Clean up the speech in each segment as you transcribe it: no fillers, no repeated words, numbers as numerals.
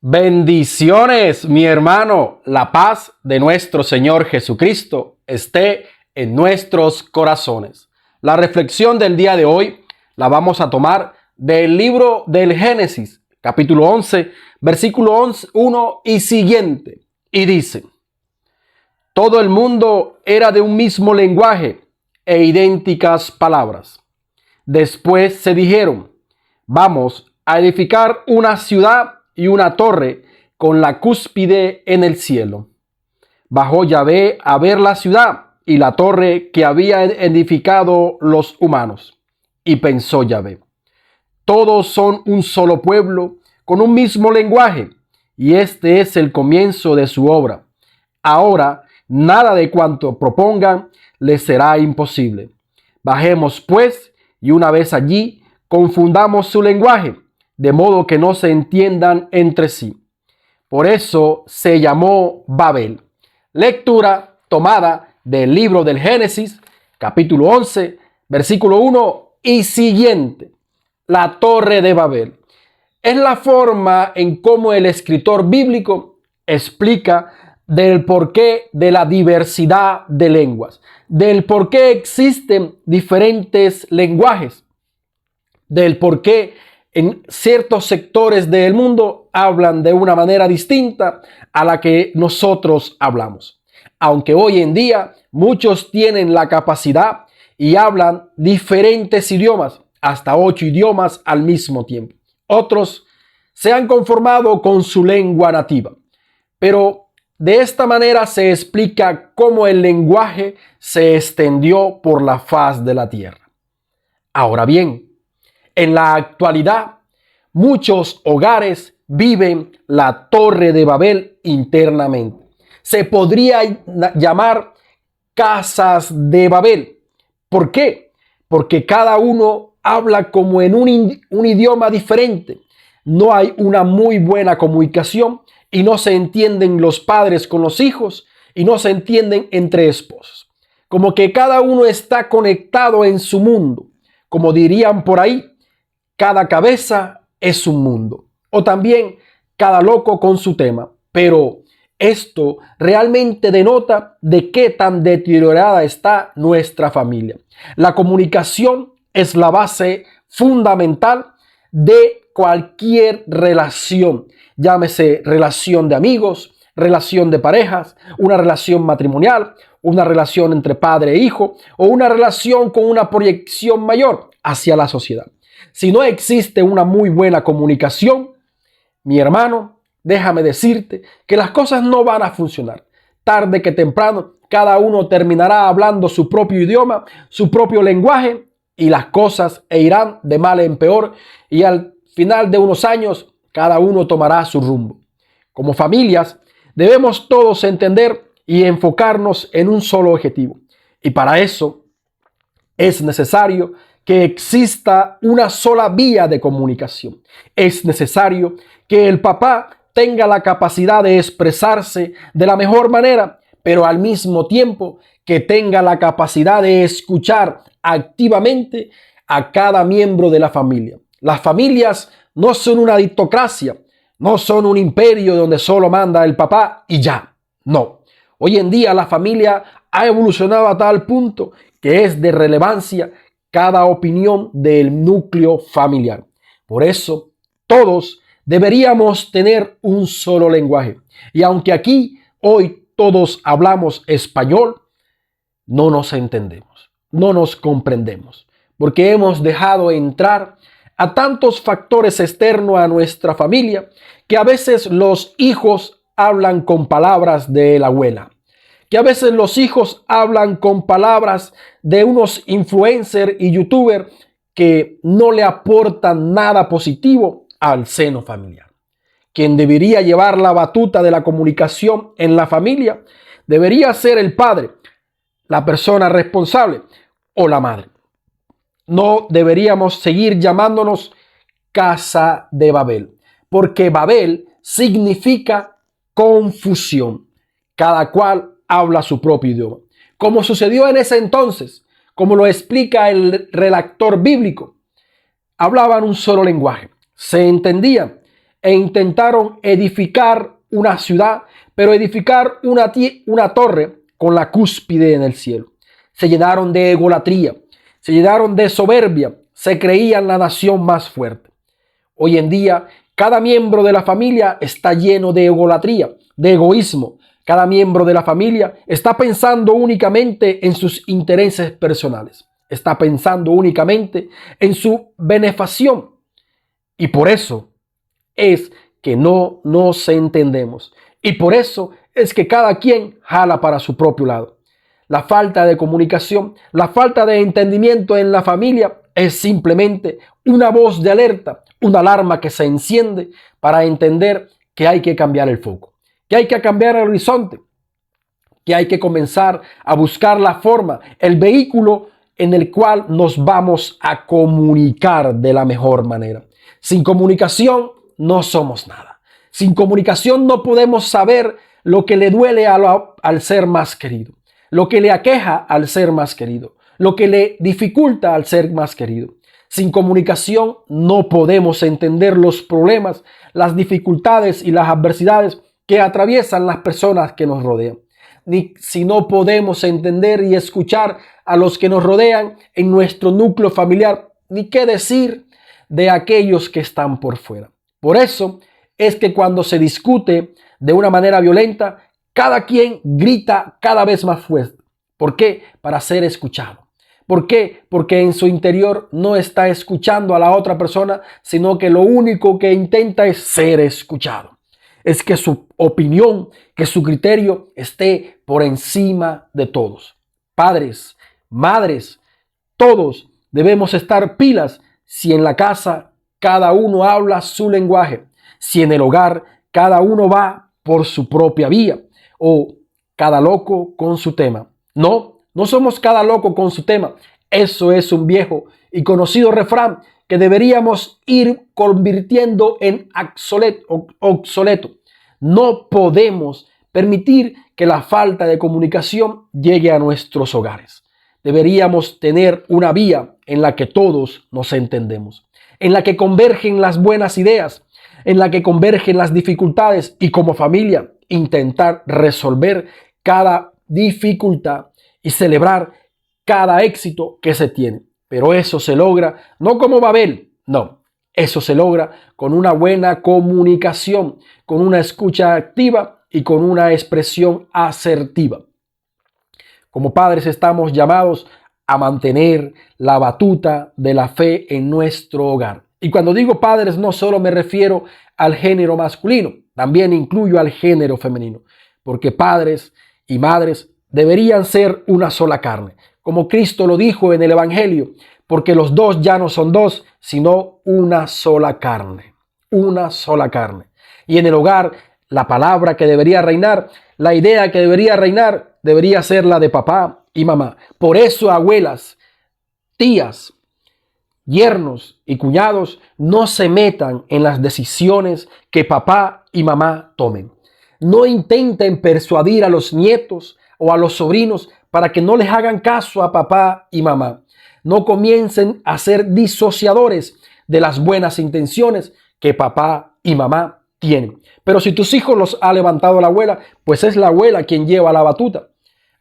Bendiciones, mi hermano. La paz de nuestro Señor Jesucristo esté en nuestros corazones. La reflexión del día de hoy la vamos a tomar del libro del Génesis, capítulo 11, versículo 1 y siguiente. Y dice: todo el mundo era de un mismo lenguaje e idénticas palabras. Después se dijeron: vamos a edificar una ciudad y una torre con la cúspide en el cielo. Bajó Yahvé a ver la ciudad y la torre que habían edificado los humanos. Y pensó Yahvé: todos son un solo pueblo con un mismo lenguaje, y este es el comienzo de su obra. Ahora nada de cuanto propongan les será imposible. Bajemos pues, y una vez allí confundamos su lenguaje, de modo que no se entiendan entre sí. Por eso se llamó Babel. Lectura tomada del libro del Génesis, capítulo 11, versículo 1 y siguiente. La Torre de Babel. Es la forma en cómo el escritor bíblico explica del porqué de la diversidad de lenguas, del por qué existen diferentes lenguajes, del por qué en ciertos sectores del mundo hablan de una manera distinta a la que nosotros hablamos. Aunque hoy en día muchos tienen la capacidad y hablan diferentes idiomas, hasta 8 idiomas al mismo tiempo. Otros se han conformado con su lengua nativa. Pero de esta manera se explica cómo el lenguaje se extendió por la faz de la tierra. Ahora bien, en la actualidad, muchos hogares viven la Torre de Babel internamente. Se podría llamar casas de Babel. ¿Por qué? Porque cada uno habla como en un idioma diferente. No hay una muy buena comunicación y no se entienden los padres con los hijos y no se entienden entre esposos. Como que cada uno está conectado en su mundo. Como dirían por ahí, cada cabeza es un mundo. O también cada loco con su tema. Pero esto realmente denota de qué tan deteriorada está nuestra familia. La comunicación es la base fundamental de cualquier relación. Llámese relación de amigos, relación de parejas, una relación matrimonial, una relación entre padre e hijo o una relación con una proyección mayor hacia la sociedad. Si no existe una muy buena comunicación, mi hermano, déjame decirte que las cosas no van a funcionar. Tarde que temprano, cada uno terminará hablando su propio idioma, su propio lenguaje, y las cosas irán de mal en peor, y al final de unos años, cada uno tomará su rumbo. Como familias, debemos todos entender y enfocarnos en un solo objetivo. Y para eso es necesario que exista una sola vía de comunicación. Es necesario que el papá tenga la capacidad de expresarse de la mejor manera, pero al mismo tiempo que tenga la capacidad de escuchar activamente a cada miembro de la familia. Las familias no son una dictocracia, no son un imperio donde solo manda el papá y ya. No. Hoy en día la familia ha evolucionado a tal punto que es de relevancia cada opinión del núcleo familiar. Por eso, todos deberíamos tener un solo lenguaje. Y aunque aquí hoy todos hablamos español, no nos entendemos, no nos comprendemos, porque hemos dejado entrar a tantos factores externos a nuestra familia que a veces los hijos hablan con palabras de la abuela, que a veces los hijos hablan con palabras de unos influencers y youtubers que no le aportan nada positivo al seno familiar. Quien debería llevar la batuta de la comunicación en la familia debería ser el padre, la persona responsable o la madre. No deberíamos seguir llamándonos casa de Babel, porque Babel significa confusión. Cada cual habla su propio idioma. Como sucedió en ese entonces, como lo explica el redactor bíblico, hablaban un solo lenguaje, se entendían. e intentaron edificar una ciudad, pero edificar una torre con la cúspide en el cielo. Se llenaron de egolatría, se llenaron de soberbia, se creían la nación más fuerte. Hoy en día, cada miembro de la familia está lleno de egolatría, de egoísmo. Cada miembro de la familia está pensando únicamente en sus intereses personales. Está pensando únicamente en su benefacción. Y por eso es que no nos entendemos. Y por eso es que cada quien jala para su propio lado. La falta de comunicación, la falta de entendimiento en la familia es simplemente una voz de alerta, una alarma que se enciende para entender que hay que cambiar el foco, que hay que cambiar el horizonte, que hay que comenzar a buscar la forma, el vehículo en el cual nos vamos a comunicar de la mejor manera. Sin comunicación no somos nada. Sin comunicación no podemos saber lo que le duele al ser más querido, lo que le aqueja al ser más querido, lo que le dificulta al ser más querido. Sin comunicación no podemos entender los problemas, las dificultades y las adversidades que atraviesan las personas que nos rodean. Ni si no podemos entender y escuchar a los que nos rodean en nuestro núcleo familiar, ni qué decir de aquellos que están por fuera. Por eso es que cuando se discute de una manera violenta, cada quien grita cada vez más fuerte. ¿Por qué? Para ser escuchado. ¿Por qué? Porque en su interior no está escuchando a la otra persona, sino que lo único que intenta es ser escuchado. Es que su opinión, que su criterio esté por encima de todos. Padres, madres, todos debemos estar pilas si en la casa cada uno habla su lenguaje, si en el hogar cada uno va por su propia vía o cada loco con su tema. No somos cada loco con su tema. Eso es un viejo y conocido refrán que deberíamos ir convirtiendo en obsoleto. No podemos permitir que la falta de comunicación llegue a nuestros hogares. Deberíamos tener una vía en la que todos nos entendemos, en la que convergen las buenas ideas, en la que convergen las dificultades y como familia intentar resolver cada dificultad y celebrar cada éxito que se tiene. Pero eso se logra no como Babel, no. Eso se logra con una buena comunicación, con una escucha activa y con una expresión asertiva. Como padres estamos llamados a mantener la batuta de la fe en nuestro hogar. Y cuando digo padres no solo me refiero al género masculino, también incluyo al género femenino, porque padres y madres deberían ser una sola carne, como Cristo lo dijo en el Evangelio, porque los dos ya no son dos, sino una sola carne, una sola carne. Y en el hogar, la palabra que debería reinar, la idea que debería reinar, debería ser la de papá y mamá. Por eso, abuelas, tías, yernos y cuñados no se metan en las decisiones que papá y mamá tomen. No intenten persuadir a los nietos o a los sobrinos para que no les hagan caso a papá y mamá. No comiencen a ser disociadores de las buenas intenciones que papá y mamá tienen. Pero si tus hijos los ha levantado la abuela, pues es la abuela quien lleva la batuta.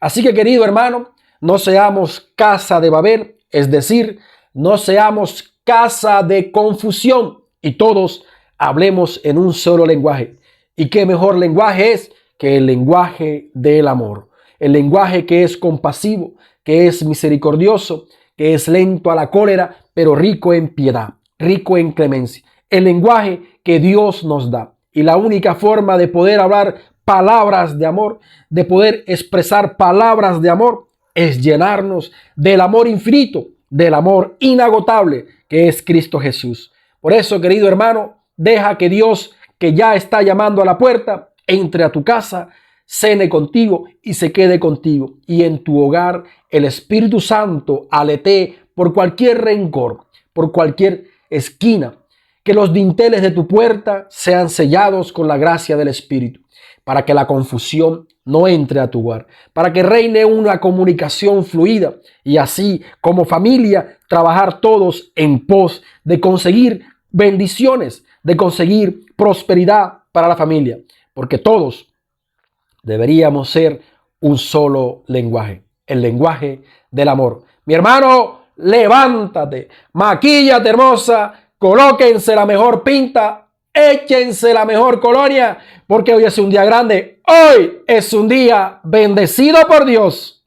Así que, querido hermano, no seamos casa de Babel, es decir, no seamos casa de confusión y todos hablemos en un solo lenguaje. ¿Y qué mejor lenguaje es que el lenguaje del amor? El lenguaje que es compasivo, que es misericordioso, que es lento a la cólera, pero rico en piedad, rico en clemencia. El lenguaje que Dios nos da. Y la única forma de poder hablar palabras de amor, de poder expresar palabras de amor, es llenarnos del amor infinito, del amor inagotable que es Cristo Jesús. Por eso, querido hermano, deja que Dios, que ya está llamando a la puerta, entre a tu casa, cene contigo y se quede contigo. Y en tu hogar el Espíritu Santo aletee por cualquier rencor, por cualquier esquina. Que los dinteles de tu puerta sean sellados con la gracia del Espíritu, para que la confusión no entre a tu hogar, para que reine una comunicación fluida y así como familia trabajar todos en pos de conseguir bendiciones, de conseguir prosperidad para la familia, porque todos deberíamos ser un solo lenguaje, el lenguaje del amor. Mi hermano, levántate, maquíllate hermosa, colóquense la mejor pinta, échense la mejor colonia, porque hoy es un día grande, hoy es un día bendecido por Dios.